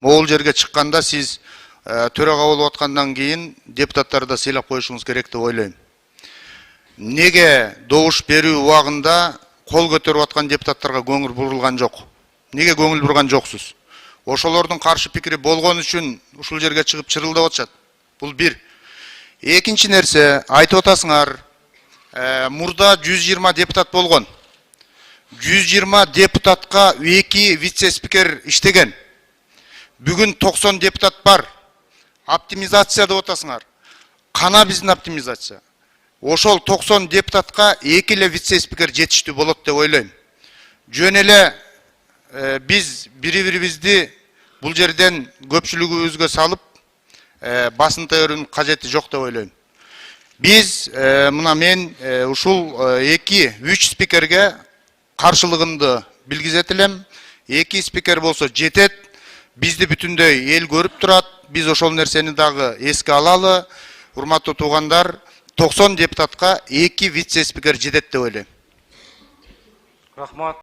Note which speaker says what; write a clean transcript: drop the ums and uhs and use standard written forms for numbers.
Speaker 1: Могул жерге чыкканда сиз төрага болуп аткандан кийин депутаттарды сыйлап коюшуңуз керек деп ойлойм. Неге добуш берүү убагында кол көтөрүп аткан депутаттарга көңүл бурулган жок? Неге көңүл бурган жоксуз? Ошолордун каршы пикири болгон үчүн ушул жерге чыгып чырылдап атышат. Бул бир. Экинчи нерсе, айтып атасыңар, мурда 120 депутат болгон. 120 депутатка 2 вице-спикер иштеген. Бүгүн 90 депутат бар. Оптимизация деп атасыңар. Кана биздин оптимизация. Ошол 90 депутатка 2 эле вице-спикер жетиштүү болот деп ойлойм. Жөн эле биз бири-бирибизди бул жерден көпчүлүгүбүзгө салып басынта өрүүнүн кажети жок деп ойлойм. Биз мына мен ушул 2-3 спикерге каршылыгымды билгизет элем. 2 спикер болсо жетет. Бизди бүтүндөй эл көрүп турат. Биз ошол нерсени дагы эске алалы. Урматтуу туугандар, 90 депутатка 2 вице-спикер жетет деп ойлойм.
Speaker 2: Рахмат.